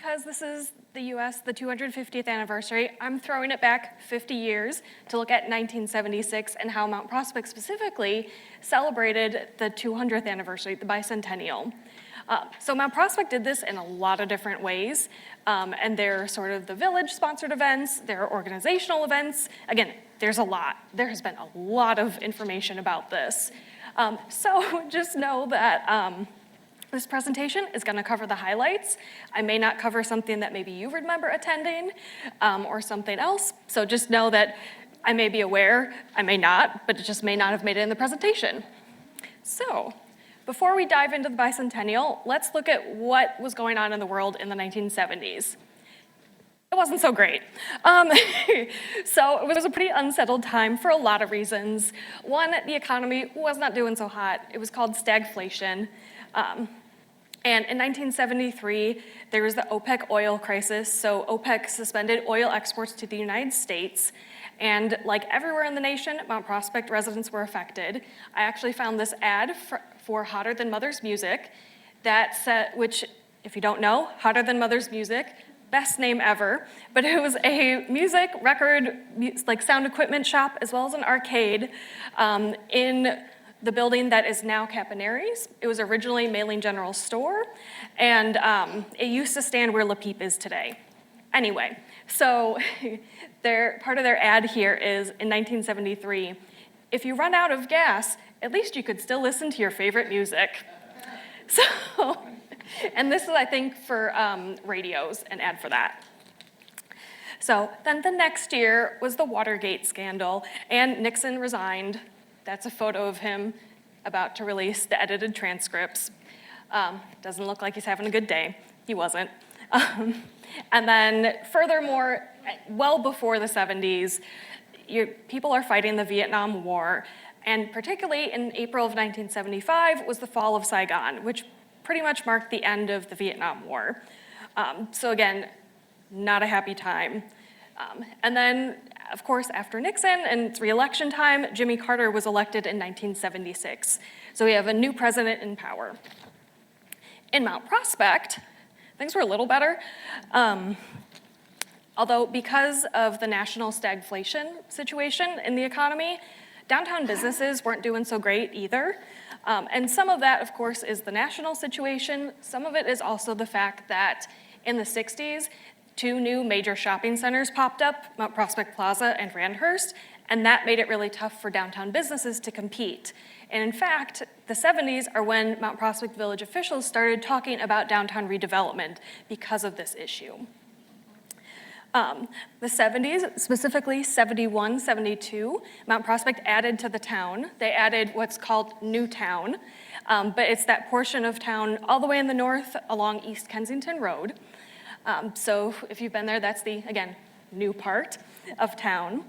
because this is the US, the 250th anniversary, I'm throwing it back 50 years to look at 1976 and how Mount Prospect specifically celebrated the 200th anniversary, the Bicentennial. So Mount Prospect did this in a lot of different ways, and they're sort of the village-sponsored events, there are organizational events. Again, there's a lot. There has been a lot of information about this. So just know that this presentation is going to cover the highlights. I may not cover something that maybe you remember attending or something else. So just know that I may be aware, I may not, but it just may not have made it in the presentation. So before we dive into the Bicentennial, let's look at what was going on in the world in the 1970s. It wasn't so great. So it was a pretty unsettled time for a lot of reasons. One, the economy was not doing so hot. It was called stagflation. And in 1973, there was the OPEC oil crisis. So OPEC suspended oil exports to the United States. And like everywhere in the nation, Mount Prospect residents were affected. I actually found this ad for Hotter Than Mother's Music that said, which, if you don't know, Hotter Than Mother's Music, best name ever, but it was a music, record, like sound equipment shop, as well as an arcade in the building that is now Capineri's. It was originally Mailing General Store, and it used to stand where La Peep is today. Anyway, so part of their ad here is, in 1973, if you run out of gas, at least you could still listen to your favorite music. So, and this is, I think, for radios, an ad for that. So then the next year was the Watergate scandal, and Nixon resigned. That's a photo of him about to release the edited transcripts. Doesn't look like he's having a good day. He wasn't. And then furthermore, well before the 70s, people are fighting the Vietnam War, and particularly in April of 1975 was the fall of Saigon, which pretty much marked the end of the Vietnam War. So again, not a happy time. And then, of course, after Nixon and it's re-election time, Jimmy Carter was elected in 1976. So we have a new president in power. In Mount Prospect, things were a little better. Although because of the national stagflation situation in the economy, downtown businesses weren't doing so great either. And some of that, of course, is the national situation. Some of it is also the fact that in the 60s, 2 new major shopping centers popped up, Mount Prospect Plaza and Randhurst, and that made it really tough for downtown businesses to compete. And in fact, the 70s are when Mount Prospect Village officials started talking about downtown redevelopment because of this issue. The 70s, specifically 71, 72, Mount Prospect added to the town. They added what's called New Town, but it's that portion of town all the way in the north along East Kensington Road. So if you've been there, that's the, again, new part of town.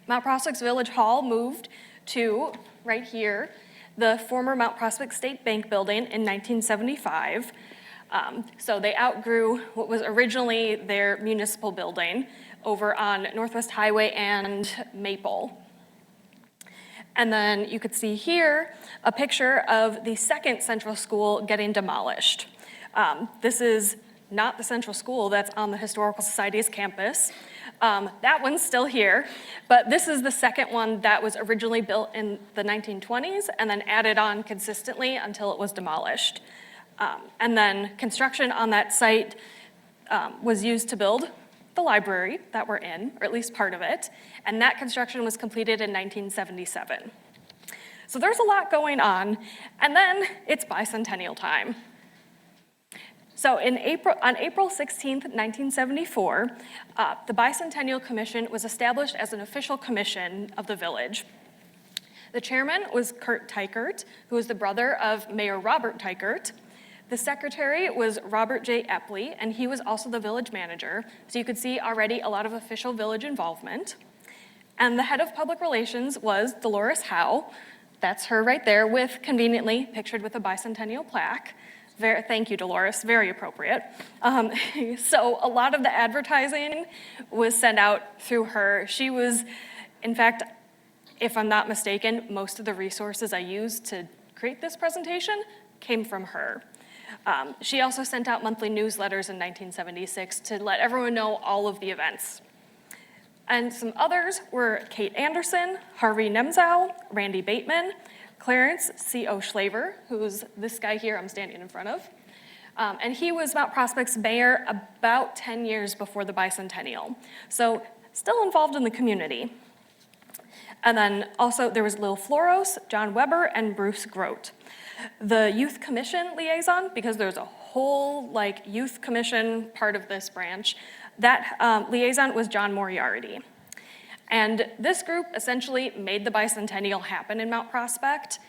Mount Prospect's Village Hall moved to, right here, the former Mount Prospect State Bank building in 1975. So they outgrew what was originally their municipal building over on Northwest Highway and Maple. And then you could see here a picture of the second Central School getting demolished. This is not the Central School that's on the Historical Society's campus. That one's still here, but this is the second one that was originally built in the 1920s and then added on consistently until it was demolished. And then construction on that site was used to build the library that we're in, or at least part of it, and that construction was completed in 1977. So there's a lot going on, and then it's bicentennial time. So on April 16th, 1974, the Bicentennial Commission was established as an official commission of the village. The chairman was Kurt Teichert, who was the brother of Mayor Robert Teichert. The secretary was Robert J. Epley, and he was also the village manager. So you could see already a lot of official village involvement. And the head of public relations was Dolores Howe. That's her right there, with conveniently pictured with a bicentennial plaque. Thank you, Dolores, very appropriate. So a lot of the advertising was sent out through her. She was, in fact, if I'm not mistaken, most of the resources I used to create this presentation came from her. She also sent out monthly newsletters in 1976 to let everyone know all of the events. And some others were Kate Anderson, Harvey Nemzow, Randy Bateman, Clarence C.O. Schlaver, who's this guy here I'm standing in front of. And he was Mount Prospect's mayor about 10 years before the Bicentennial. So still involved in the community. And then also there was Lil Floros, John Weber, and Bruce Grote. The Youth Commission liaison, because there's a whole youth commission part of this branch, that liaison was John Moriarty. And this group essentially made the Bicentennial happen in Mount Prospect.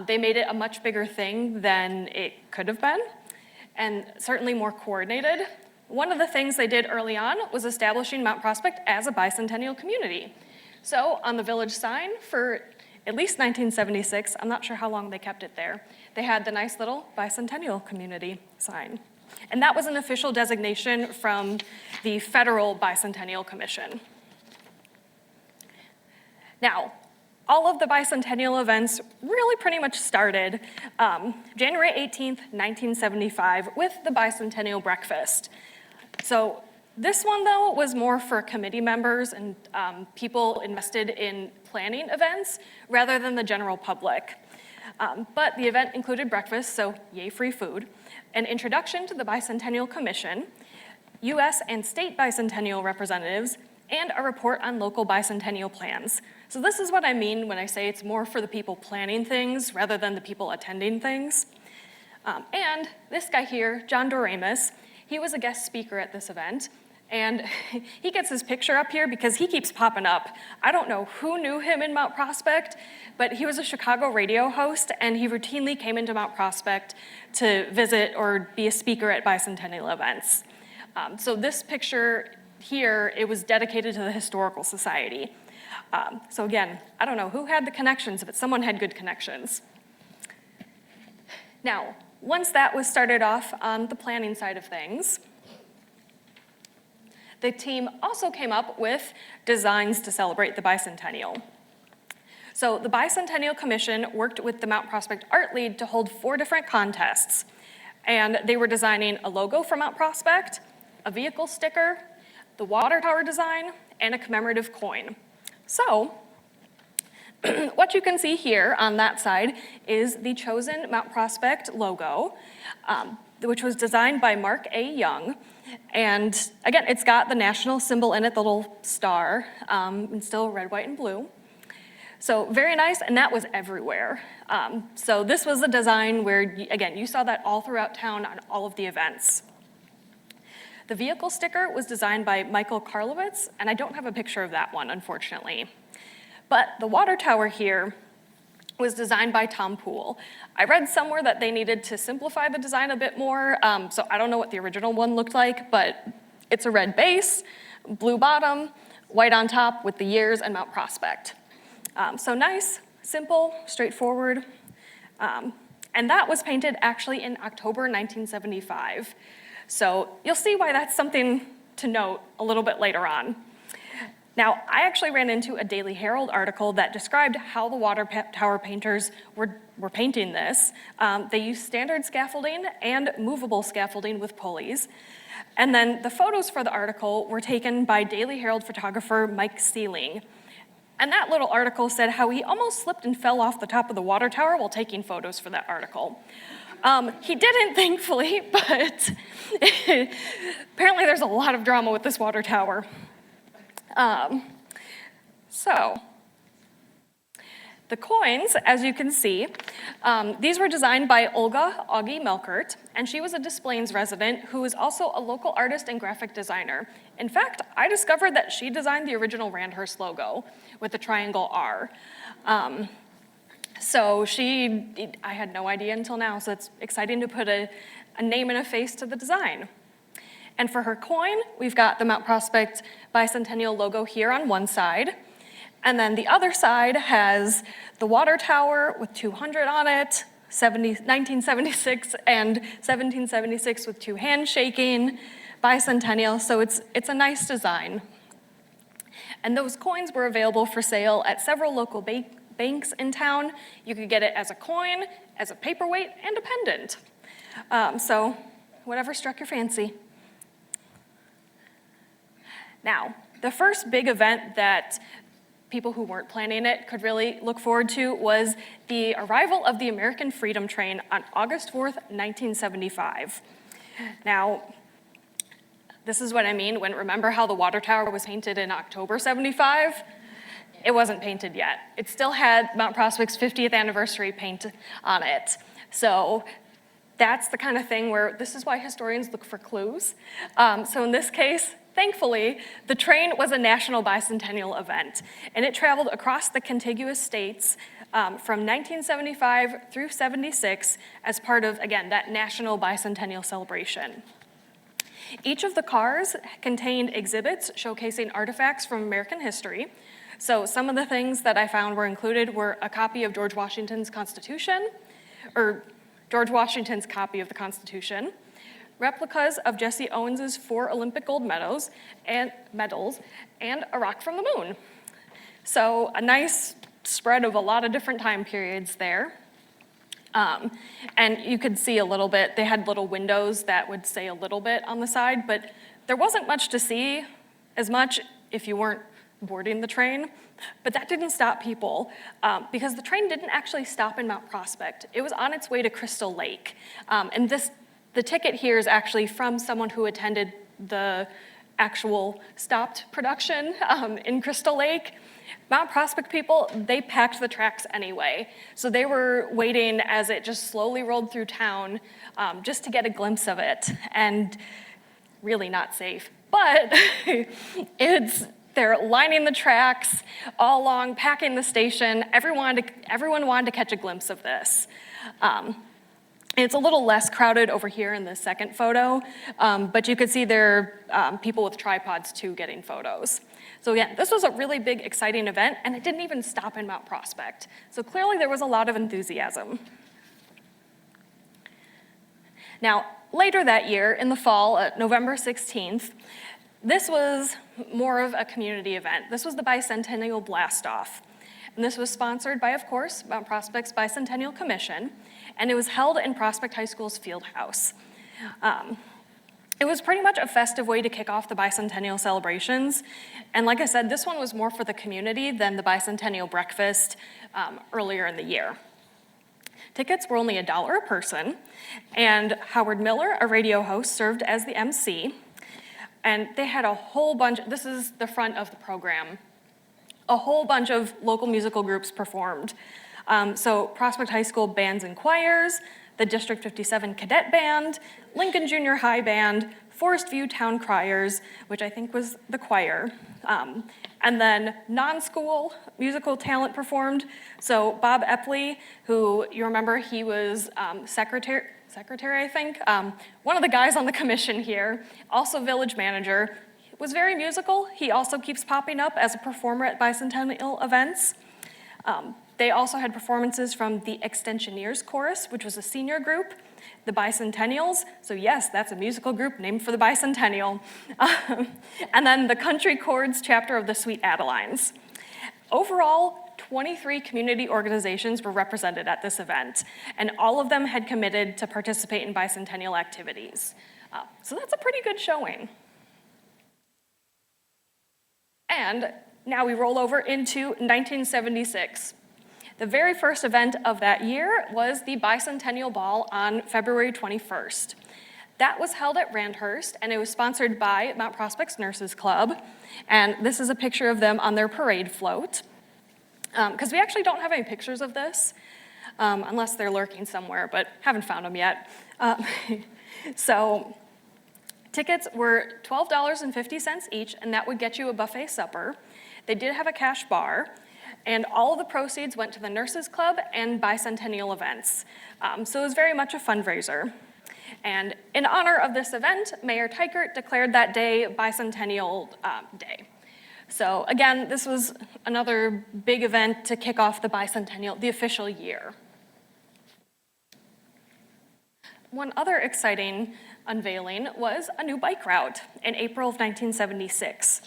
They made it a much bigger thing than it could have been, and certainly more coordinated. One of the things they did early on was establishing Mount Prospect as a bicentennial community. So on the village sign for at least 1976, I'm not sure how long they kept it there, they had the nice little bicentennial community sign. And that was an official designation from the Federal Bicentennial Commission. Now, all of the bicentennial events really pretty much started January 18th, 1975 with the Bicentennial Breakfast. So this one, though, was more for committee members and people invested in planning events rather than the general public. But the event included breakfast, so yay free food, an introduction to the Bicentennial Commission, US and state bicentennial representatives, and a report on local bicentennial plans. So this is what I mean when I say it's more for the people planning things rather than the people attending things. And this guy here, John Doremus, he was a guest speaker at this event, and he gets his picture up here because he keeps popping up. I don't know who knew him in Mount Prospect, but he was a Chicago radio host, and he routinely came into Mount Prospect to visit or be a speaker at bicentennial events. So this picture here, it was dedicated to the Historical Society. So again, I don't know who had the connections, but someone had good connections. Now, once that was started off on the planning side of things, the team also came up with designs to celebrate the Bicentennial. So the Bicentennial Commission worked with the Mount Prospect Art League to hold 4 different contests. And they were designing a logo for Mount Prospect, a vehicle sticker, the water tower design, and a commemorative coin. So, what you can see here on that side is the chosen Mount Prospect logo, which was designed by Mark A. Young. And again, it's got the national symbol in it, the little star, and still red, white, and blue. So very nice, and that was everywhere. So this was the design where, again, you saw that all throughout town on all of the events. The vehicle sticker was designed by Michael Karlowitz, and I don't have a picture of that one, unfortunately. But the water tower here was designed by Tom Poole. I read somewhere that they needed to simplify the design a bit more, so I don't know what the original one looked like, but it's a red base, blue bottom, white on top with the years and Mount Prospect. So nice, simple, straightforward. And that was painted actually in October 1975. So you'll see why that's something to note a little bit later on. Now, I actually ran into a Daily Herald article that described how the water tower painters were painting this. They used standard scaffolding and movable scaffolding with pulleys. And then the photos for the article were taken by Daily Herald photographer Mike Sealing. And that little article said how he almost slipped and fell off the top of the water tower while taking photos for that article. He didn't, thankfully, but apparently there's a lot of drama with this water tower. So the coins, as you can see, these were designed by Olga Augie Melkert, and she was a Des Plaines resident who was also a local artist and graphic designer. In fact, I discovered that she designed the original Randhurst logo with the triangle R. So I had no idea until now, so it's exciting to put a name and a face to the design. And for her coin, we've got the Mount Prospect Bicentennial logo here on one side, and then the other side has the water tower with 200 on it, 1976 and 1776 with 2 hands shaking, Bicentennial, so it's a nice design. And those coins were available for sale at several local banks in town. You could get it as a coin, as a paperweight, and a pendant. So whatever struck your fancy. Now, the first big event that people who weren't planning it could really look forward to was the arrival of the American Freedom Train on August 4th, 1975. Now, this is what I mean when, remember how the water tower was painted in October 75? It wasn't painted yet. It still had Mount Prospect's 50th anniversary paint on it. So that's the kind of thing where this is why historians look for clues. So in this case, thankfully, the train was a national bicentennial event, and it traveled across the contiguous states from 1975 through 76 as part of, again, that national bicentennial celebration. Each of the cars contained exhibits showcasing artifacts from American history. So some of the things that I found were included were a copy of George Washington's Constitution, or George Washington's copy of the Constitution, replicas of Jesse Owens's 4 Olympic gold medals, and a rock from the moon. So a nice spread of a lot of different time periods there. And you could see a little bit, they had little windows that would say a little bit on the side, but there wasn't much to see, as much if you weren't boarding the train. But that didn't stop people, because the train didn't actually stop in Mount Prospect. It was on its way to Crystal Lake. And the ticket here is actually from someone who attended the actual stopped production in Crystal Lake. Mount Prospect people, they packed the tracks anyway. So they were waiting as it just slowly rolled through town just to get a glimpse of it. And really not safe. But they're lining the tracks all along, packing the station. Everyone wanted to catch a glimpse of this. It's a little less crowded over here in the second photo, but you could see there are people with tripods too getting photos. So again, this was a really big, exciting event, and it didn't even stop in Mount Prospect. So clearly there was a lot of enthusiasm. Now, later that year, in the fall, November 16th, this was more of a community event. This was the Bicentennial Blast-Off. And this was sponsored by, of course, Mount Prospect's Bicentennial Commission, and it was held in Prospect High School's field house. It was pretty much a festive way to kick off the bicentennial celebrations. And like I said, this one was more for the community than the bicentennial breakfast earlier in the year. Tickets were only $1 a person, and Howard Miller, a radio host, served as the MC. And they had a whole bunch, this is the front of the program, a whole bunch of local musical groups performed. So Prospect High School bands and choirs, the District 57 Cadet Band, Lincoln Junior High Band, Forest View Town Criers, which I think was the choir, and then non-school musical talent performed. So Bob Epley, who you remember, he was secretary, I think, one of the guys on the commission here, also village manager, was very musical. He also keeps popping up as a performer at bicentennial events. They also had performances from the Extensioneers Chorus, which was a senior group, the Bicentennials, so yes, that's a musical group named for the bicentennial, and then the Country Chords chapter of the Sweet Adelines. Overall, 23 community organizations were represented at this event, and all of them had committed to participate in bicentennial activities. So that's a pretty good showing. And now we roll over into 1976. The very first event of that year was the Bicentennial Ball on February 21st. That was held at Randhurst, and it was sponsored by Mount Prospect's Nurses Club. And this is a picture of them on their parade float. Because we actually don't have any pictures of this, unless they're lurking somewhere, but haven't found them yet. So tickets were $12.50 each, and that would get you a buffet supper. They did have a cash bar, and all of the proceeds went to the Nurses Club and bicentennial events. So it was very much a fundraiser. And in honor of this event, Mayor Teichert declared that day Bicentennial Day. So again, this was another big event to kick off the bicentennial, the official year. One other exciting unveiling was a new bike route in April of 1976.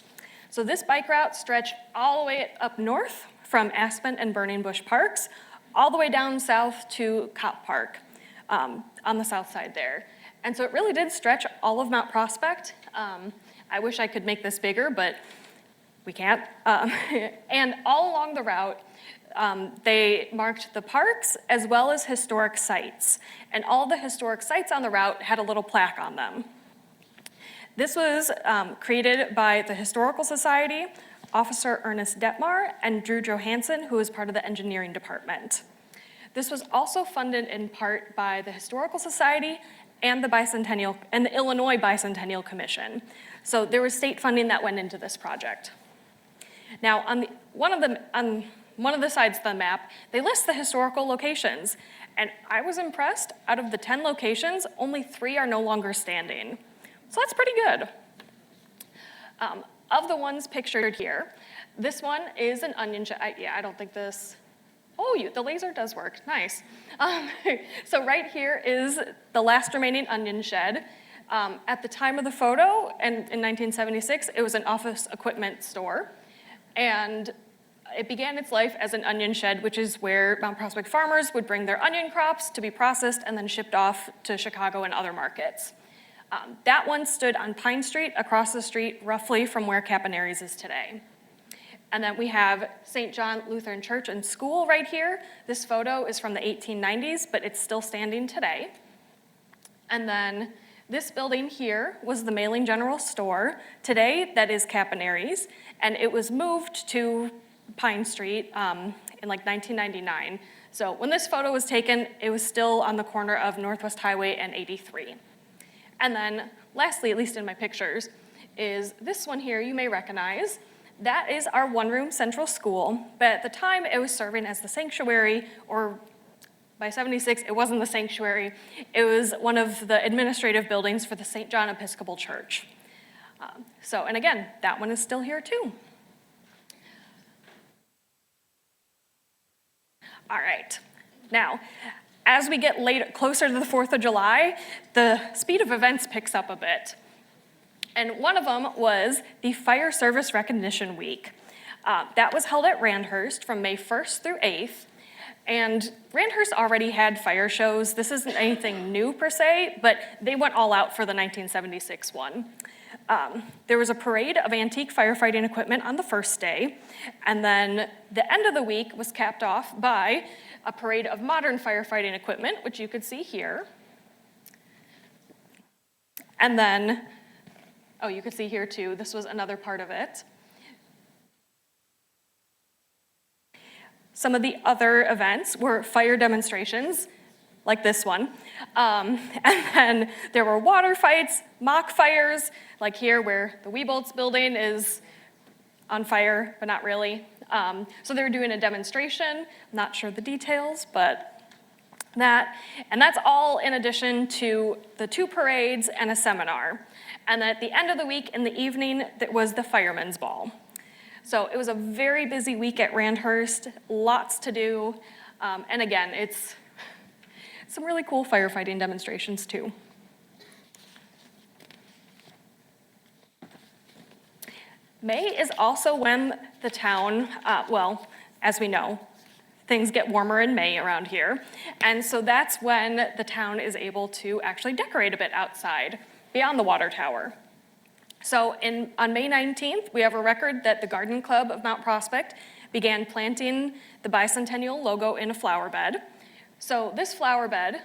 So this bike route stretched all the way up north from Aspen and Burning Bush Parks, all the way down south to Cop Park. on the south side there. And so it really did stretch all of Mount Prospect. I wish I could make this bigger, but we can't. And all along the route, they marked the parks as well as historic sites. And all the historic sites on the route had a little plaque on them. This was created by the Historical Society, Officer Ernest Detmar, and Drew Johansson, who was part of the engineering department. This was also funded in part by the Historical Society and the Bicentennial and the Illinois Bicentennial Commission. So there was state funding that went into this project. Now, on one of the sides of the map, they list the historical locations, and I was impressed. Out of the 10 locations, only 3 are no longer standing. So that's pretty good. Of the ones pictured here, this one is an onion shed. I don't think this. Oh, the laser does work. Nice. So right here is the last remaining onion shed. At the time of the photo, and in 1976, it was an office equipment store. And it began its life as an onion shed, which is where Mount Prospect farmers would bring their onion crops to be processed and then shipped off to Chicago and other markets. That one stood on Pine Street, across the street, roughly from where Capanary's is today. And then we have St. John Lutheran Church and School right here. This photo is from the 1890s, but it's still standing today. And then this building here was the Mailing General Store. Today, that is Capanary's, and it was moved to Pine Street in like 1999. So when this photo was taken, it was still on the corner of Northwest Highway and 83. And then lastly, at least in my pictures, is this one here you may recognize. That is our one-room central school, but at the time it was serving as the sanctuary, or by 76 it wasn't the sanctuary, it was one of the administrative buildings for the St. John Episcopal Church. And again, that one is still here too. All right, now, as we get closer to the 4th of July, the speed of events picks up a bit. And one of them was the Fire Service Recognition Week. That was held at Randhurst from May 1st through 8th. And Randhurst already had fire shows. This isn't anything new per se, but they went all out for the 1976 one. There was a parade of antique firefighting equipment on the first day, and then the end of the week was capped off by a parade of modern firefighting equipment, which you could see here. And then, you could see here too, this was another part of it. Some of the other events were fire demonstrations, like this one. And then there were water fights, mock fires, like here where the Weebolt's building is on fire, but not really. So they were doing a demonstration, not sure the details, but that. And that's all in addition to the 2 parades and a seminar. And at the end of the week, in the evening, there was the Fireman's Ball. So it was a very busy week at Randhurst, lots to do. And again, it's some really cool firefighting demonstrations too. May is also when the town, as we know, things get warmer in May around here. And so that's when the town is able to actually decorate a bit outside, beyond the water tower. So on May 19th, we have a record that the Garden Club of Mount Prospect began planting the Bicentennial logo in a flower bed. So this flower bed,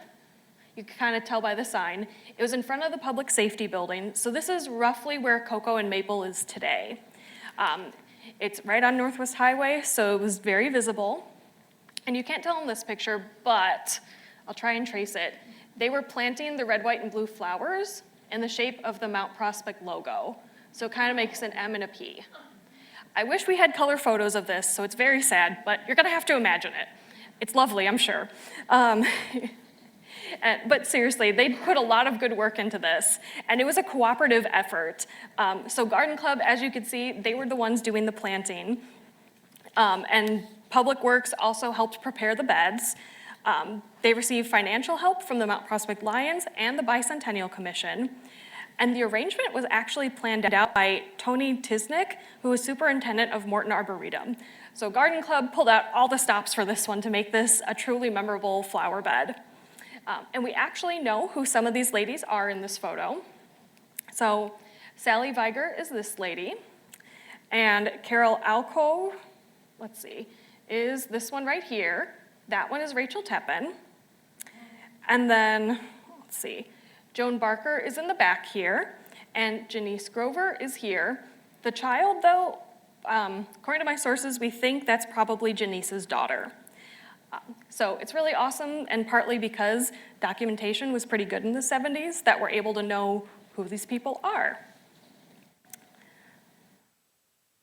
you can kind of tell by the sign, it was in front of the public safety building. So this is roughly where Cocoa and Maple is today. It's right on Northwest Highway, so it was very visible. And you can't tell in this picture, but I'll try and trace it. They were planting the red, white, and blue flowers in the shape of the Mount Prospect logo. So it kind of makes an M and a P. I wish we had color photos of this, so it's very sad, but you're gonna have to imagine it. It's lovely, I'm sure. But seriously, they put a lot of good work into this, and it was a cooperative effort. So Garden Club, as you can see, they were the ones doing the planting. And Public Works also helped prepare the beds. They received financial help from the Mount Prospect Lions and the Bicentennial Commission. And the arrangement was actually planned out by Tony Tisnick, who was superintendent of Morton Arboretum. So Garden Club pulled out all the stops for this one to make this a truly memorable flower bed. And we actually know who some of these ladies are in this photo. So Sally Viger is this lady, and Carol Alco, let's see, is this one right here. That one is Rachel Teppen. And then, let's see, Joan Barker is in the back here, and Janice Grover is here. The child, though, according to my sources, we think that's probably Janice's daughter. So it's really awesome, and partly because documentation was pretty good in the 70s, that we're able to know who these people are.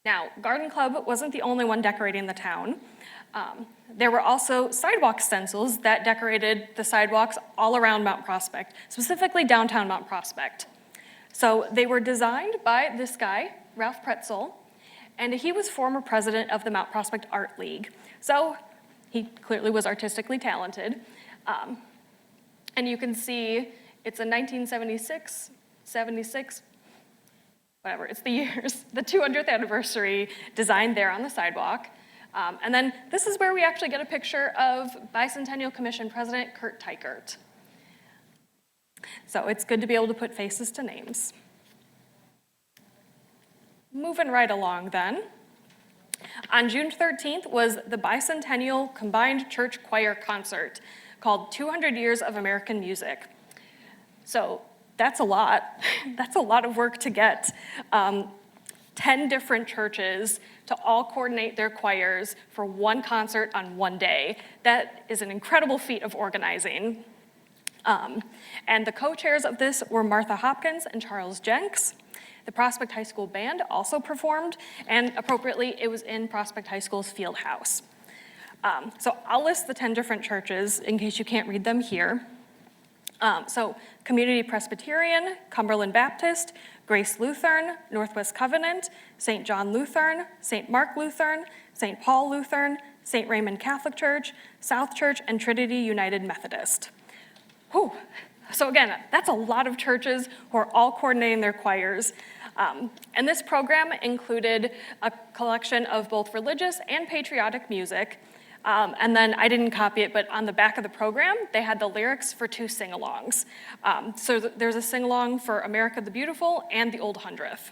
Now, Garden Club wasn't the only one decorating the town. There were also sidewalk stencils that decorated the sidewalks all around Mount Prospect, specifically downtown Mount Prospect. So they were designed by this guy, Ralph Pretzel, and he was former president of the Mount Prospect Art League. So he clearly was artistically talented. And you can see it's a 1976, 76, whatever, it's the years, the 200th anniversary design there on the sidewalk. And then this is where we actually get a picture of Bicentennial Commission President Kurt Teichert. So it's good to be able to put faces to names. Moving right along then. On June 13th was the Bicentennial Combined Church Choir Concert called 200 Years of American Music. So that's a lot. That's a lot of work to get 10 different churches to all coordinate their choirs for one concert on one day. That is an incredible feat of organizing. And the co-chairs of this were Martha Hopkins and Charles Jenks. The Prospect High School Band also performed, and appropriately, it was in Prospect High School's field house. So I'll list the 10 different churches in case you can't read them here. So Community Presbyterian, Cumberland Baptist, Grace Lutheran, Northwest Covenant, St. John Lutheran, St. Mark Lutheran, St. Paul Lutheran, St. Raymond Catholic Church, South Church, and Trinity United Methodist. Whew. So again, that's a lot of churches who are all coordinating their choirs. And this program included a collection of both religious and patriotic music. And then I didn't copy it, but on the back of the program, they had the lyrics for 2 sing-alongs. So there's a sing-along for America the Beautiful and the Old Hundredth.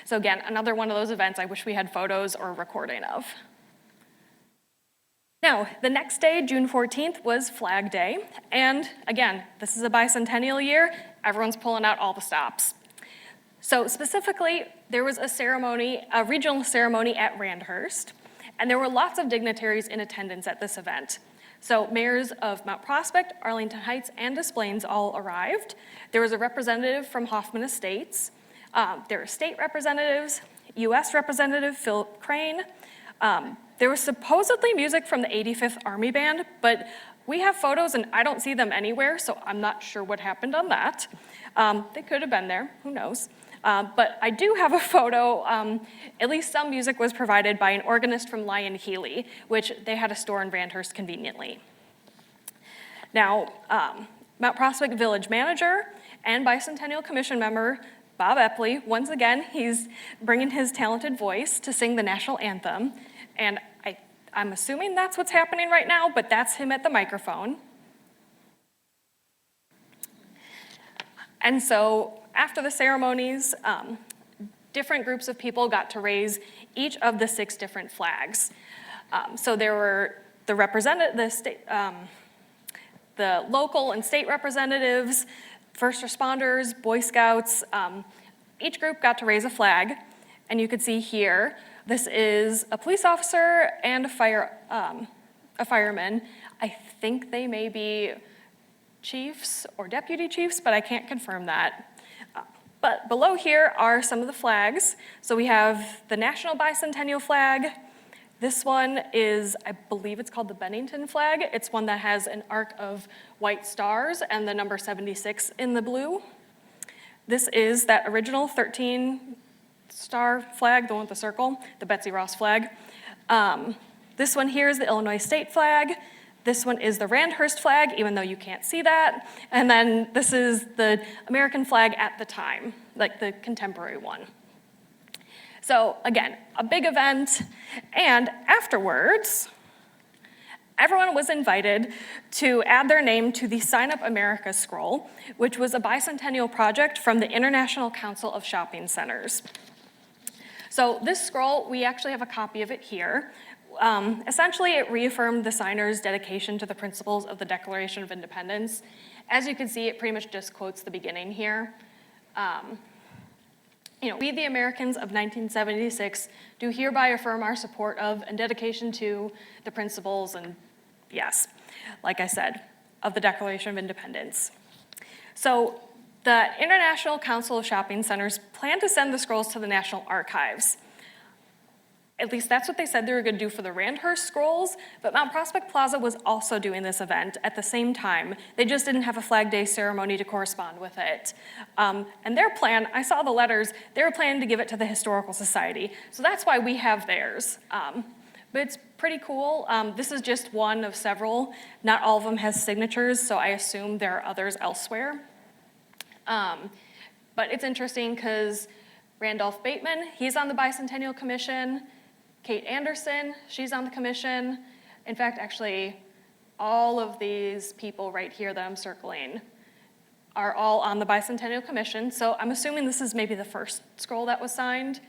So again, another one of those events I wish we had photos or recording of. Now, the next day, June 14th, was Flag Day. And again, this is a bicentennial year. Everyone's pulling out all the stops. So specifically, there was a ceremony, a regional ceremony at Randhurst. And there were lots of dignitaries in attendance at this event. So mayors of Mount Prospect, Arlington Heights, and Des Plaines all arrived. There was a representative from Hoffman Estates. There were state representatives, U.S. Representative Philip Crane. There was supposedly music from the 85th Army Band, but we have photos and I don't see them anywhere, so I'm not sure what happened on that. They could have been there, who knows? But I do have a photo, at least some music was provided by an organist from Lyon Healy, which they had a store in Randhurst conveniently. Now, Mount Prospect Village Manager and Bicentennial Commission member Bob Epley, once again, he's bringing his talented voice to sing the national anthem, and I'm assuming that's what's happening right now, but that's him at the microphone. And so, after the ceremonies, different groups of people got to raise each of the 6 different flags. So there were the local and state representatives, first responders, Boy Scouts. Each group got to raise a flag, and you could see here, this is a police officer and a fireman. I think they may be chiefs or deputy chiefs, but I can't confirm that. But below here are some of the flags. So we have the National Bicentennial flag. This one is, I believe it's called the Bennington flag. It's one that has an arc of white stars and the number 76 in the blue. This is that original 13-star flag, the one with the circle, the Betsy Ross flag. This one here is the Illinois state flag. This one is the Randhurst flag, even though you can't see that. And then this is the American flag at the time, like the contemporary one. So again, a big event. And afterwards, Everyone was invited to add their name to the Sign Up America scroll, which was a bicentennial project from the International Council of Shopping Centers. So this scroll, we actually have a copy of it here. Essentially, it reaffirmed the signers' dedication to the principles of the Declaration of Independence. As you can see, it pretty much just quotes the beginning here. We, the Americans of 1976, do hereby affirm our support of and dedication to the principles and, yes, like I said, of the Declaration of Independence. So the International Council of Shopping Centers plan to send the scrolls to the National Archives. At least that's what they said they were going to do for the Randhurst scrolls, but Mount Prospect Plaza was also doing this event at the same time. They just didn't have a Flag Day ceremony to correspond with it. And their plan, I saw the letters, they were planning to give it to the Historical Society. So that's why we have theirs. But it's pretty cool. This is just one of several. Not all of them has signatures, so I assume there are others elsewhere. But it's interesting because Randolph Bateman, he's on the Bicentennial Commission. Kate Anderson, she's on the commission. In fact, actually, all of these people right here that I'm circling are all on the Bicentennial Commission, so I'm assuming this is maybe the first scroll that was signed.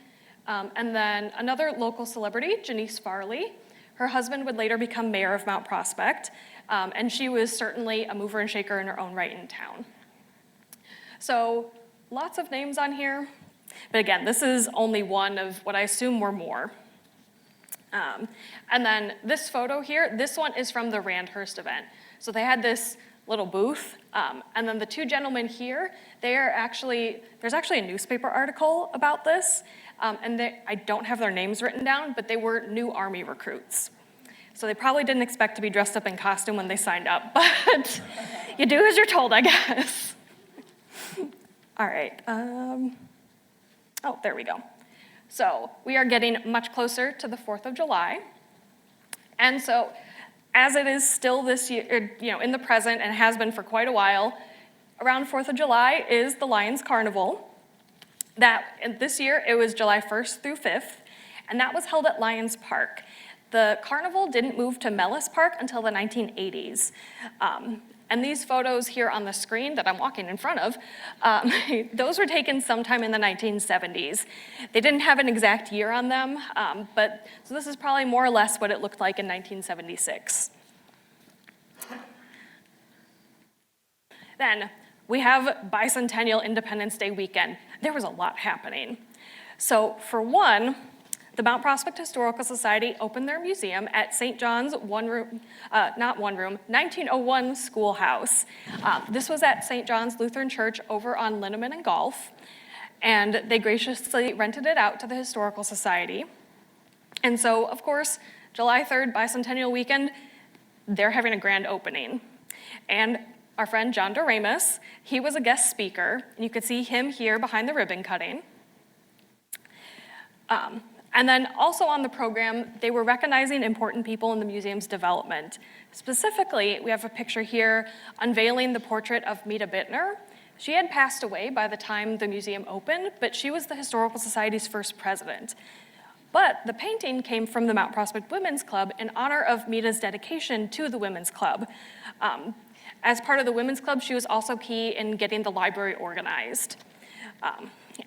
And then another local celebrity, Janice Farley. Her husband would later become mayor of Mount Prospect, and she was certainly a mover and shaker in her own right in town. So lots of names on here, but again, this is only one of what I assume were more. And then this photo here, this one is from the Randhurst event. So they had this little booth, and then the two gentlemen here, there's actually a newspaper article about this, and I don't have their names written down, but they were new Army recruits. So they probably didn't expect to be dressed up in costume when they signed up, but you do as you're told, I guess. All right, oh, there we go. So we are getting much closer to the 4th of July. And so as it is still this year, in the present and has been for quite a while, around 4th of July is the Lions Carnival. This year it was July 1st through 5th, and that was held at Lions Park. The carnival didn't move to Mellis Park until the 1980s. And these photos here on the screen that I'm walking in front of, those were taken sometime in the 1970s. They didn't have an exact year on them, so this is probably more or less what it looked like in 1976. Then we have Bicentennial Independence Day weekend. There was a lot happening. So for one, the Mount Prospect Historical Society opened their museum at St. John's 1901 schoolhouse. This was at St. John's Lutheran Church over on Linneman and Gulf, and they graciously rented it out to the Historical Society. And so, of course, July 3rd, Bicentennial weekend, they're having a grand opening. And our friend John Doremus, he was a guest speaker, and you could see him here behind the ribbon cutting. And then also on the program, they were recognizing important people in the museum's development. Specifically, we have a picture here unveiling the portrait of Meta Bittner. She had passed away by the time the museum opened, but she was the Historical Society's first president. But the painting came from the Mount Prospect Women's Club in honor of Meta's dedication to the Women's Club. As part of the Women's Club, she was also key in getting the library organized.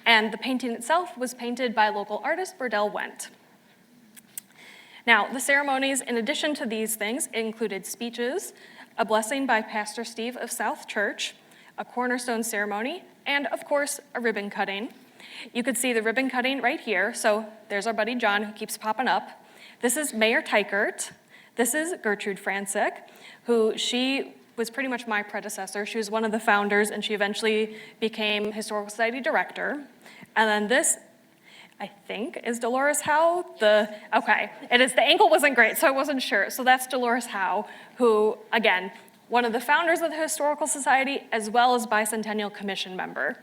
And the painting itself was painted by local artist Burdell Wendt. Now, the ceremonies, in addition to these things, included speeches, a blessing by Pastor Steve of South Church, a cornerstone ceremony, and of course, a ribbon cutting. You could see the ribbon cutting right here. So there's our buddy John who keeps popping up. This is Mayor Teichert. This is Gertrude Franczyk, who she was pretty much my predecessor. She was one of the founders, and she eventually became Historical Society Director. And then this, I think, is Dolores Howe. Okay, it is. The angle wasn't great, so I wasn't sure. So that's Dolores Howe, who, again, one of the founders of the Historical Society, as well as Bicentennial Commission member.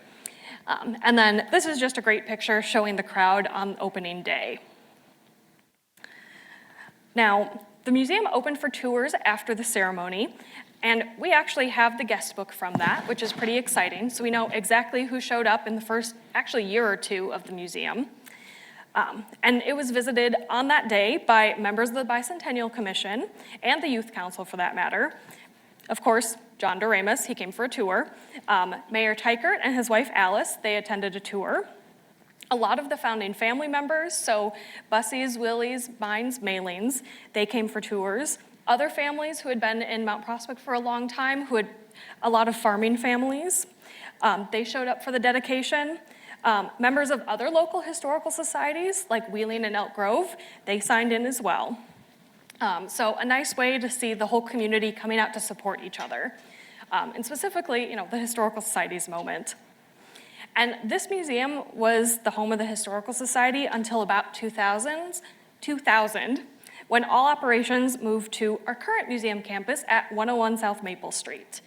And then this is just a great picture showing the crowd on opening day. Now, the museum opened for tours after the ceremony, and we actually have the guest book from that, which is pretty exciting. So we know exactly who showed up in the first, actually, year or two of the museum. And it was visited on that day by members of the Bicentennial Commission and the Youth Council, for that matter. Of course, John Doremus, he came for a tour. Mayor Teichert and his wife Alice, they attended a tour. A lot of the founding family members, so Bussies, Willies, Mines, Malings, they came for tours. Other families who had been in Mount Prospect for a long time, who had a lot of farming families, they showed up for the dedication. Members of other local historical societies, like Wheeling and Elk Grove, they signed in as well. So a nice way to see the whole community coming out to support each other. And specifically, the Historical Society's moment. And this museum was the home of the Historical Society until about 2000, when all operations moved to our current museum campus at 101 South Maple Street.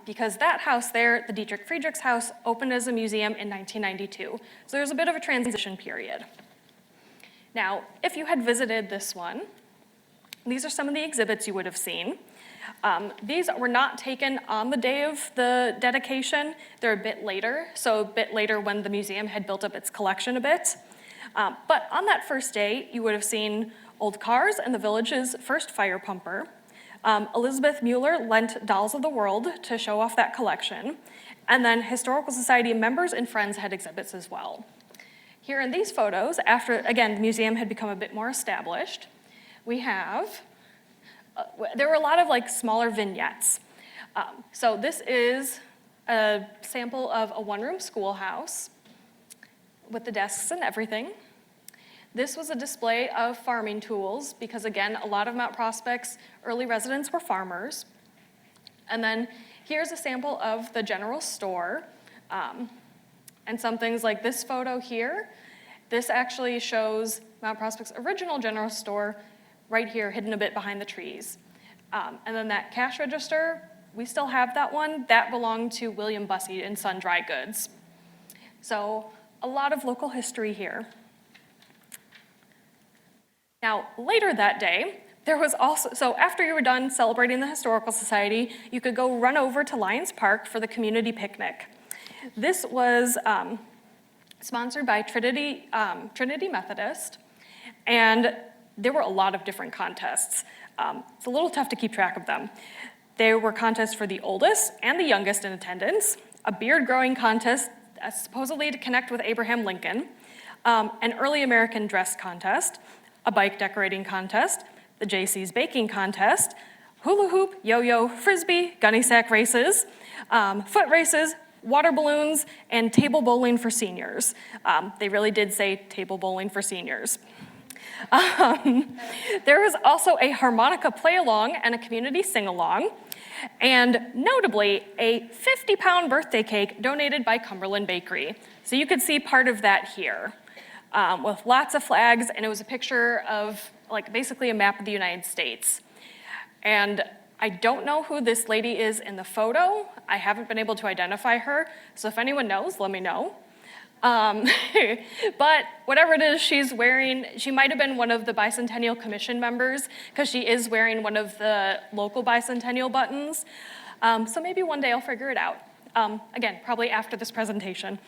Because that house there, the Dietrich Friedrichs House, opened as a museum in 1992. So there's a bit of a transition period. Now, if you had visited this one, these are some of the exhibits you would have seen. These were not taken on the day of the dedication. They're a bit later, so a bit later when the museum had built up its collection a bit. But on that first day, you would have seen old cars and the village's first fire pumper. Elizabeth Mueller lent Dolls of the World to show off that collection. And then Historical Society members and friends had exhibits as well. Here in these photos, after, again, the museum had become a bit more established, we have, there were a lot of smaller vignettes. So this is a sample of a one-room schoolhouse with the desks and everything. This was a display of farming tools because, again, a lot of Mount Prospect's early residents were farmers. And then here's a sample of the general store. And some things like this photo here. This actually shows Mount Prospect's original general store right here, hidden a bit behind the trees. And then that cash register, we still have that one. That belonged to William Bussey and Son Dry Goods. So a lot of local history here. Now, later that day, there was also, so after you were done celebrating the Historical Society, you could go run over to Lions Park for the community picnic. This was sponsored by Trinity Methodist, and there were a lot of different contests. It's a little tough to keep track of them. There were contests for the oldest and the youngest in attendance, a beard growing contest supposedly to connect with Abraham Lincoln, an early American dress contest, a bike decorating contest, the JC's baking contest, hula hoop, yo-yo, frisbee, gunny sack races, foot races, water balloons, and table bowling for seniors. They really did say table bowling for seniors. There was also a harmonica play-along and a community sing-along, and notably, a 50-pound birthday cake donated by Cumberland Bakery. So you could see part of that here. With lots of flags, and it was a picture of basically a map of the United States. And I don't know who this lady is in the photo. I haven't been able to identify her, so if anyone knows, let me know. But whatever it is she's wearing, she might have been one of the Bicentennial Commission members, because she is wearing one of the local Bicentennial buttons. So maybe one day I'll figure it out. Again, probably after this presentation.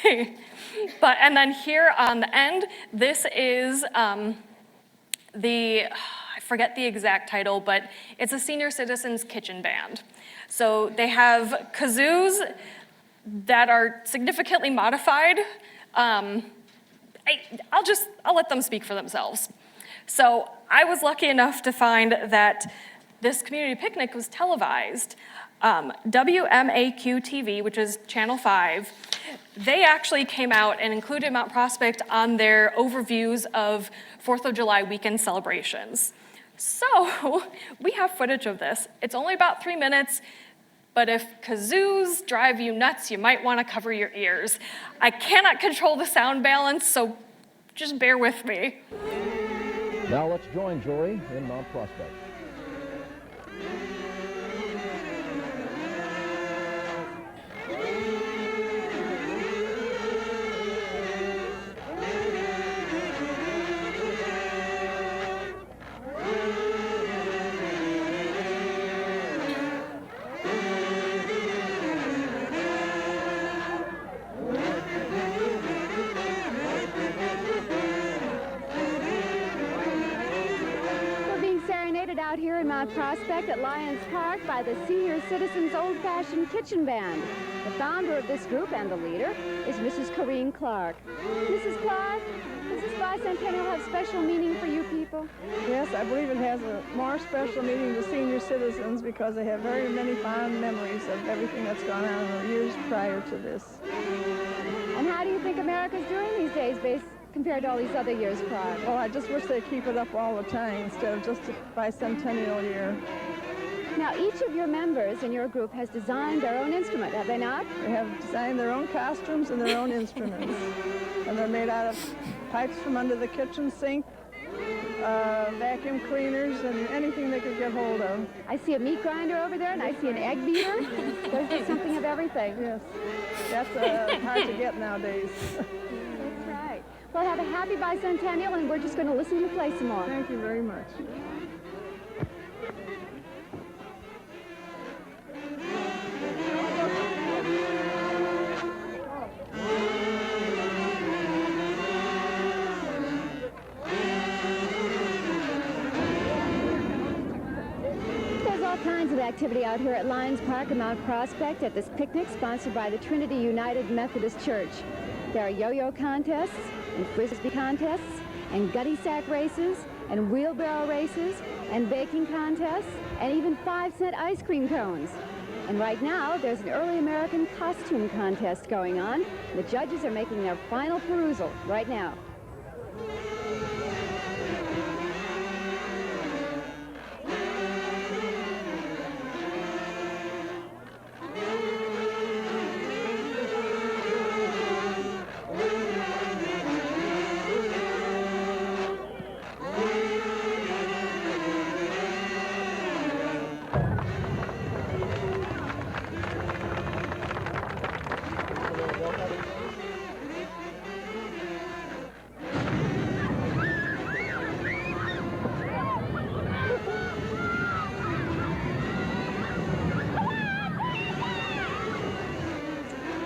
And then here on the end, this is I forget the exact title, but it's a senior citizens kitchen band. So they have kazoos that are significantly modified. I'll let them speak for themselves. So I was lucky enough to find that this community picnic was televised. WMAQ-TV, which is Channel 5, they actually came out and included Mount Prospect on their overviews of 4th of July weekend celebrations. So we have footage of this. It's only about 3 minutes, but if kazoos drive you nuts, you might want to cover your ears. I cannot control the sound balance, so just bear with me. Now let's join Jory in Mount Prospect. out here in Mount Prospect at Lions Park by the Senior Citizens Old-Fashioned Kitchen Band. The founder of this group and the leader is Mrs. Corrine Clark. Mrs. Clark, does this bicentennial have special meaning for you people? Yes, I believe it has a more special meaning to senior citizens because they have very many fond memories of everything that's gone on in the years prior to this. And how do you think America's doing these days compared to all these other years prior? Well, I just wish they'd keep it up all the time instead of just a bicentennial year. Now, each of your members in your group has designed their own instrument, have they not? They have designed their own costumes and their own instruments. And they're made out of pipes from under the kitchen sink, vacuum cleaners, and anything they could get hold of. I see a meat grinder over there, and I see an egg beater. There's just something of everything. Yes, that's hard to get nowadays. That's right. Well, have a happy bicentennial, and we're just going to listen to you play some more. Thank you very much. Kinds of activity out here at Lions Park in Mount Prospect at this picnic sponsored by the Trinity United Methodist Church. There are yo-yo contests and frisbee contests and gutty sack races and wheelbarrow races and baking contests and even 5-cent ice cream cones. And right now there's an early American costume contest going on. The judges are making their final perusal right now.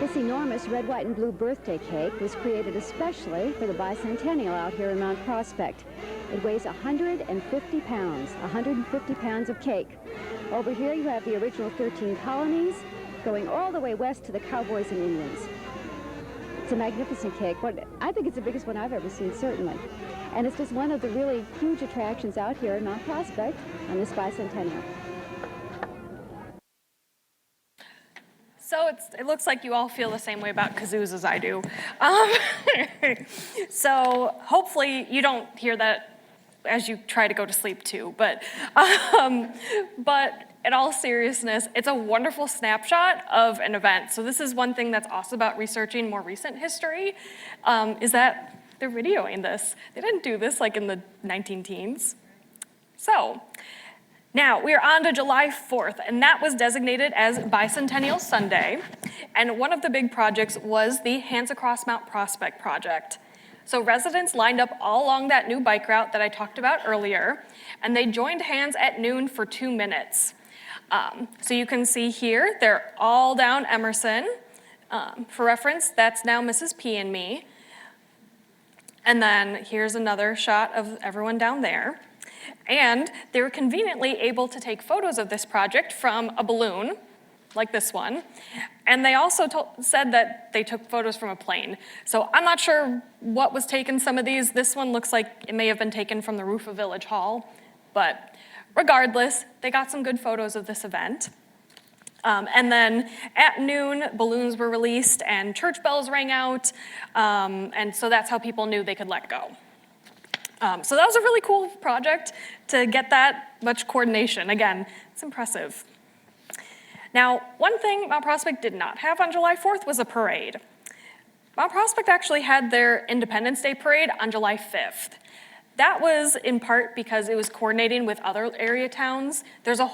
This enormous red, white, and blue birthday cake was created especially for the bicentennial out here in Mount Prospect. It weighs 150 pounds, 150 pounds of cake. Over here you have the original 13 colonies going all the way west to the cowboys and Indians. It's a magnificent cake. I think it's the biggest one I've ever seen, certainly. And it's just one of the really huge attractions out here in Mount Prospect on this bicentennial. So it looks like you all feel the same way about kazoos as I do. So hopefully you don't hear that as you try to go to sleep too. But in all seriousness, it's a wonderful snapshot of an event. So this is one thing that's awesome about researching more recent history, is that they're videoing this. They didn't do this like in the 19-teens. So now, we are on to July 4th, and that was designated as Bicentennial Sunday. And one of the big projects was the Hands Across Mount Prospect project. So residents lined up all along that new bike route that I talked about earlier, and they joined hands at noon for 2 minutes. So you can see here, they're all down Emerson. For reference, that's now Mrs. P and me. And then here's another shot of everyone down there. And they were conveniently able to take photos of this project from a balloon, like this one. And they also said that they took photos from a plane. So I'm not sure what was taken some of these. This one looks like it may have been taken from the roof of Village Hall. But regardless, they got some good photos of this event. And then at noon, balloons were released and church bells rang out. And so that's how people knew they could let go. So that was a really cool project to get that much coordination. Again, it's impressive. Now, one thing Mount Prospect did not have on July 4th was a parade. Mount Prospect actually had their Independence Day parade on July 5th. That was in part because it was coordinating with other area towns. There's a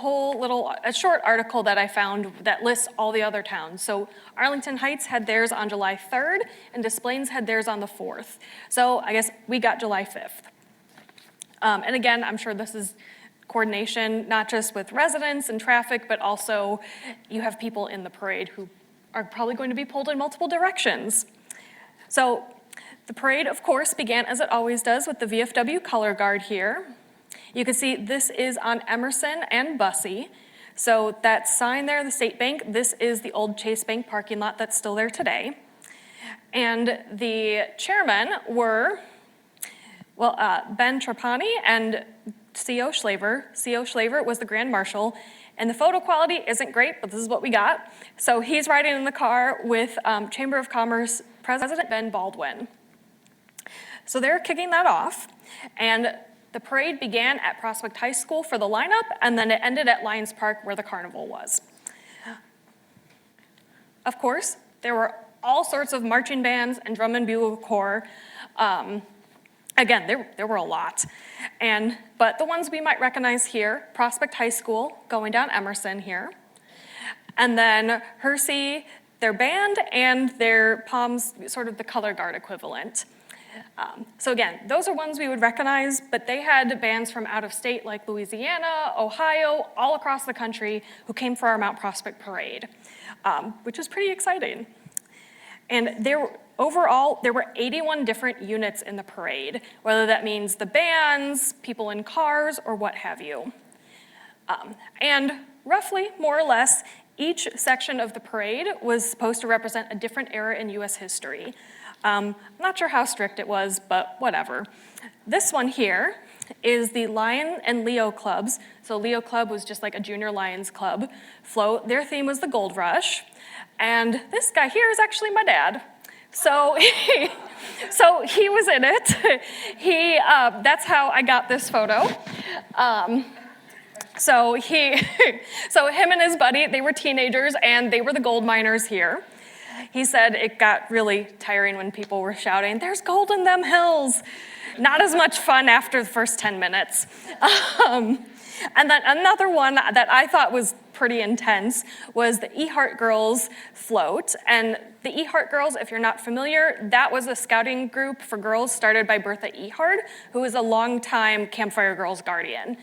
short article that I found that lists all the other towns. So Arlington Heights had theirs on July 3rd, and Des Plaines had theirs on the 4th. So I guess we got July 5th. And again, I'm sure this is coordination, not just with residents and traffic, but also you have people in the parade who are probably going to be pulled in multiple directions. So the parade, of course, began as it always does with the VFW color guard here. You can see this is on Emerson and Bussey. So that sign there, the State Bank, this is the old Chase Bank parking lot that's still there today. And the chairmen were, well, Ben Trapani and C.O. Schlaver. C.O. Schlaver was the Grand Marshal, and the photo quality isn't great, but this is what we got. So he's riding in the car with Chamber of Commerce President Ben Baldwin. So they're kicking that off, and the parade began at Prospect High School for the lineup, and then it ended at Lions Park where the carnival was. Of course, there were all sorts of marching bands and drum and bugle corps. Again, there were a lot. But the ones we might recognize here, Prospect High School, going down Emerson here. And then Hersey, their band, and their Palms, sort of the color guard equivalent. So again, those are ones we would recognize, but they had bands from out of state like Louisiana, Ohio, all across the country who came for our Mount Prospect Parade, which is pretty exciting. And overall, there were 81 different units in the parade, whether that means the bands, people in cars, or what have you. And roughly, more or less, each section of the parade was supposed to represent a different era in US history. I'm not sure how strict it was, but whatever. This one here is the Lion and Leo clubs. So Leo Club was just like a junior Lions club float. Their theme was the Gold Rush. And this guy here is actually my dad. So he was in it. That's how I got this photo. So him and his buddy, they were teenagers and they were the gold miners here. He said it got really tiring when people were shouting, "There's gold in them hills." Not as much fun after the first 10 minutes. And then another one that I thought was pretty intense was the E-Heart Girls float. And the E-Heart Girls, if you're not familiar, that was a scouting group for girls started by Bertha E-Hart, who was a longtime Campfire Girls guardian.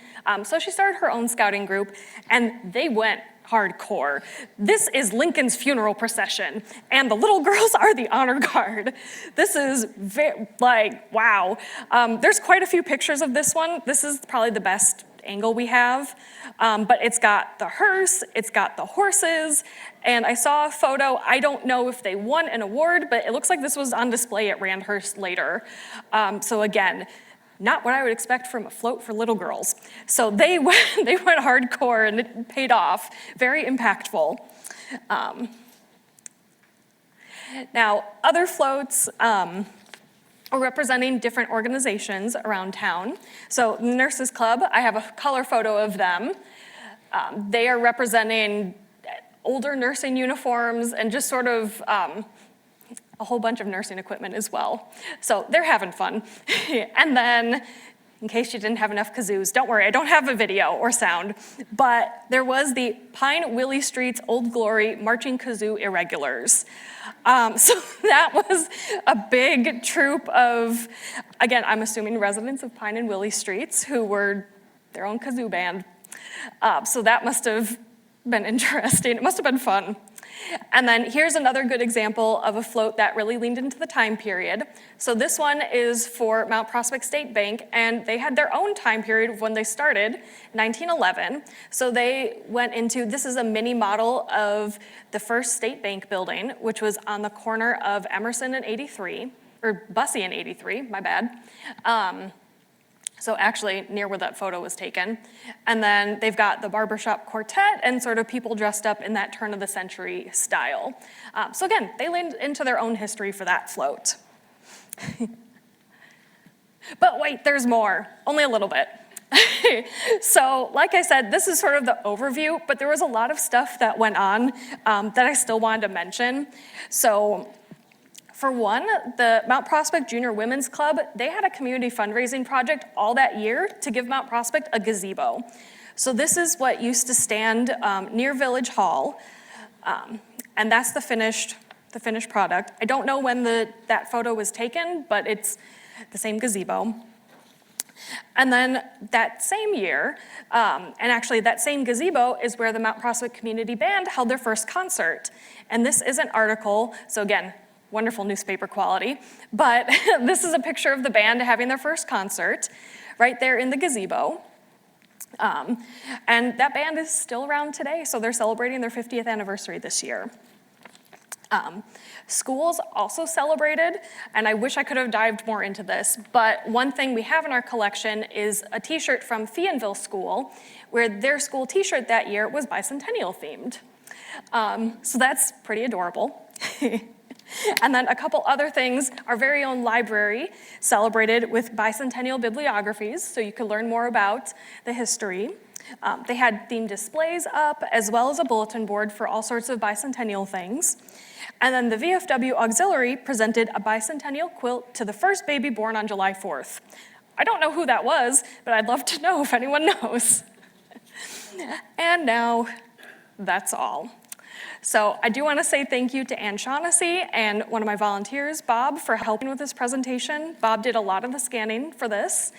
So she started her own scouting group, and they went hardcore. This is Lincoln's funeral procession, and the little girls are the honor guard. This is wow. There's quite a few pictures of this one. This is probably the best angle we have, but it's got the hearse, it's got the horses, and I saw a photo. I don't know if they won an award, but it looks like this was on display at Randhurst later. So again, not what I would expect from a float for little girls. So they went hardcore, and it paid off. Very impactful. Now, other floats are representing different organizations around town. So the Nurses Club, I have a color photo of them. They are representing older nursing uniforms and just sort of a whole bunch of nursing equipment as well. So they're having fun. And then, in case you didn't have enough kazoos, don't worry, I don't have a video or sound, but there was the Pine Willie Street's Old Glory Marching Kazoo Irregulars. So that was a big troop of, again, I'm assuming residents of Pine and Willie Streets who were their own kazoo band. So that must have been interesting. It must have been fun. And then here's another good example of a float that really leaned into the time period. So this one is for Mount Prospect State Bank, and they had their own time period when they started, 1911. So they went into, this is a mini model of the first State Bank building, which was on the corner of Emerson and 83, or Bussey and 83, my bad. So actually near where that photo was taken. And then they've got the barbershop quartet and sort of people dressed up in that turn of the century style. So again, they leaned into their own history for that float. But wait, there's more, only a little bit. So like I said, this is sort of the overview, but there was a lot of stuff that went on that I still wanted to mention. So for one, the Mount Prospect Junior Women's Club, they had a community fundraising project all that year to give Mount Prospect a gazebo. So this is what used to stand near Village Hall, and that's the finished product. I don't know when that photo was taken, but it's the same gazebo. And then that same year, and actually that same gazebo is where the Mount Prospect Community Band held their first concert. And this is an article, so again, wonderful newspaper quality, but this is a picture of the band having their first concert. right there in the gazebo. And that band is still around today, so they're celebrating their 50th anniversary this year. Schools also celebrated, and I wish I could have dived more into this, but one thing we have in our collection is a t-shirt from Fianville School, where their school t-shirt that year was Bicentennial themed. So that's pretty adorable. And then a couple other things, our very own library celebrated with bicentennial bibliographies, so you could learn more about the history. They had themed displays up, as well as a bulletin board for all sorts of bicentennial things. And then the VFW Auxiliary presented a bicentennial quilt to the first baby born on July 4th. I don't know who that was, but I'd love to know if anyone knows. And now, that's all. So I do want to say thank you to Ann Shaughnessy and one of my volunteers, Bob, for helping with this presentation. Bob did a lot of the scanning for this.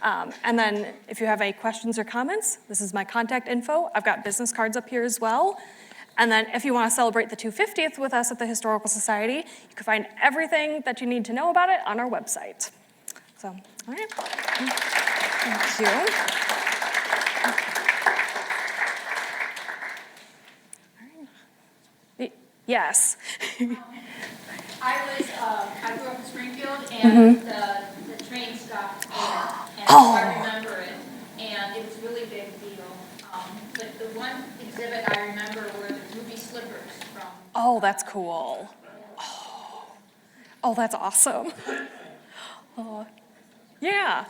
And then if you have any questions or comments, this is my contact info. I've got business cards up here as well. And then if you want to celebrate the 250th with us at the Historical Society, you can find everything that you need to know about it on our website. So, all right. Thank you. Yes. I grew up in Springfield, and the train stopped there, and I remember it, and it was a really big deal. But the one exhibit I remember were the ruby slippers from... Oh, that's cool. Oh, that's awesome. Oh, yeah.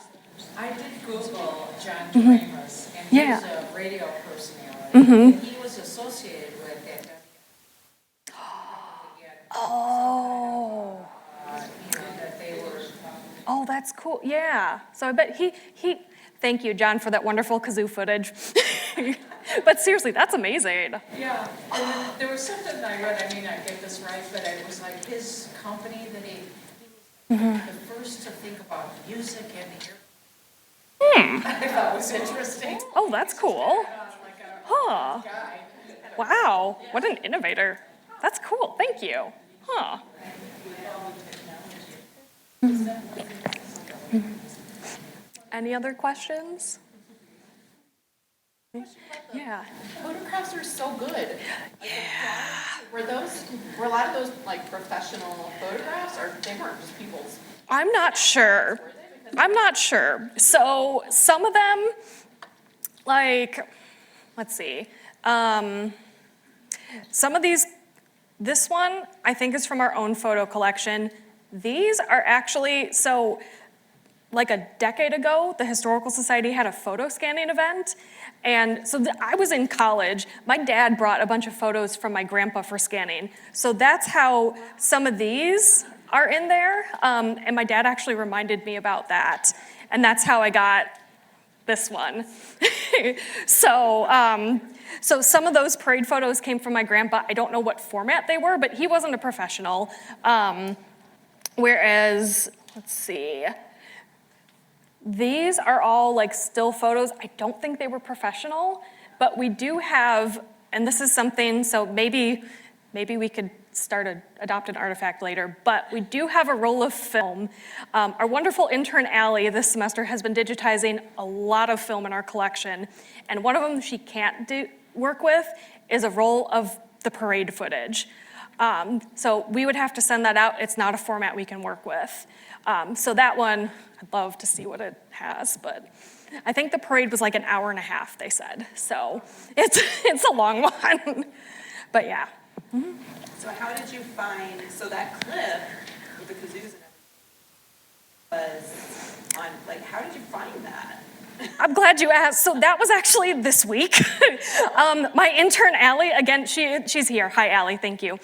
I did Google John Doremus, and he was a radio personality, and he was associated with that. Oh. That they were. Oh, that's cool. Yeah. So I bet he. Thank you, John, for that wonderful kazoo footage. But seriously, that's amazing. Yeah, and then there was something I read, I may not get this right, but it was like his company that he was the first to think about music and ear. I thought it was interesting. Oh, that's cool. Huh. Wow. What an innovator. That's cool. Thank you. Huh. Any other questions? Yeah. Photographs are so good. Were a lot of those like professional photographs, or they weren't just people's? I'm not sure. So some of them, like, let's see. Some of these, this one I think is from our own photo collection. These are actually, so like a decade ago, the Historical Society had a photo scanning event. And so I was in college. My dad brought a bunch of photos from my grandpa for scanning. So that's how some of these are in there. And my dad actually reminded me about that. And that's how I got this one. So some of those parade photos came from my grandpa. I don't know what format they were, but he wasn't a professional. Whereas, let's see, these are all like still photos. I don't think they were professional, but we do have, and this is something, so maybe we could adopt an artifact later, but we do have a roll of film. Our wonderful intern, Allie, this semester has been digitizing a lot of film in our collection, and one of them she can't work with is a roll of the parade footage. So we would have to send that out. It's not a format we can work with. So that one, I'd love to see what it has, but I think the parade was like an hour and a half, they said. So it's a long one, but yeah. Mm-hmm. So how did you find, so that clip with the kazoos and everything was on, like, how did you find that? I'm glad you asked. So that was actually this week. My intern, Allie, again, she's here. Hi, Allie, thank you.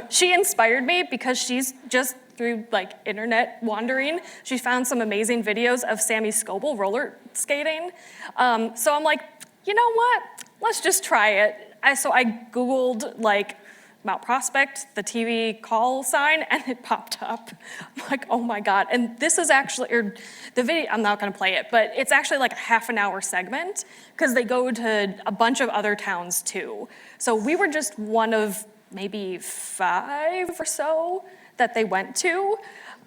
She inspired me because she's just through like internet wandering. She found some amazing videos of Sammy Scoble roller skating. So I'm like, you know what? Let's just try it. So I Googled like Mount Prospect, the TV call sign, and it popped up. I'm like, oh my God. And this is actually, or the video, I'm not gonna play it, but it's actually like a half-an-hour segment because they go to a bunch of other towns too. So we were just one of maybe 5 or so that they went to.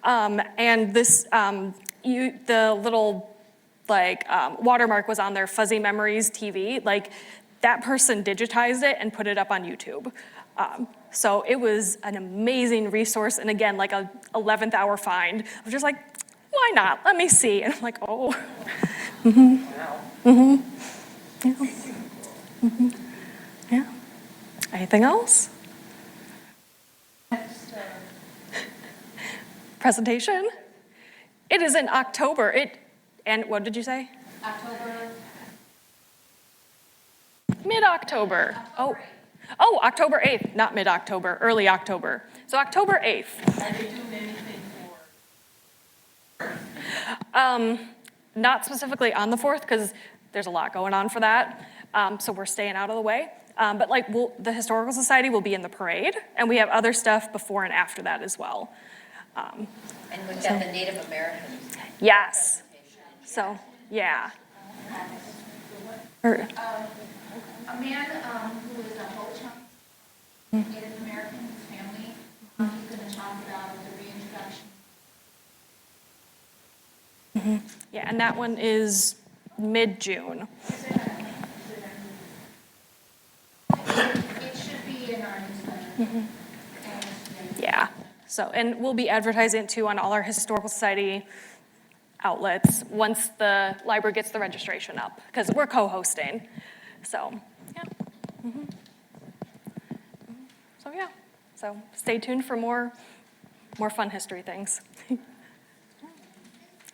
And this, the like Watermark was on their Fuzzy Memories TV. Like that person digitized it and put it up on YouTube. So it was an amazing resource, and again, like a 11th hour find. I was just like, why not? Let me see. And I'm like, oh. Yeah. Anything else? Presentation? It is in October. And what did you say? October. Mid-October. Oh, October 8th, not mid-October, early October. So October 8th. Are they doing anything for? Not specifically on the 4th, because there's a lot going on for that. So we're staying out of the way. But like the Historical Society will be in the parade, and we have other stuff before and after that as well. And we've got the Native Americans. Yes. So, yeah. A man who is a Ho-Chunk Native American, his family, he's going to talk about the reintroduction. Yeah, and that one is mid-June. It should be in our newsletter. Yeah. So, and we'll be advertising too on all our Historical Society outlets once the library gets the registration up, because we're co-hosting. So, yeah. So, yeah. So, stay tuned for more fun history things.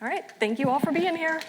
All right. Thank you all for being here.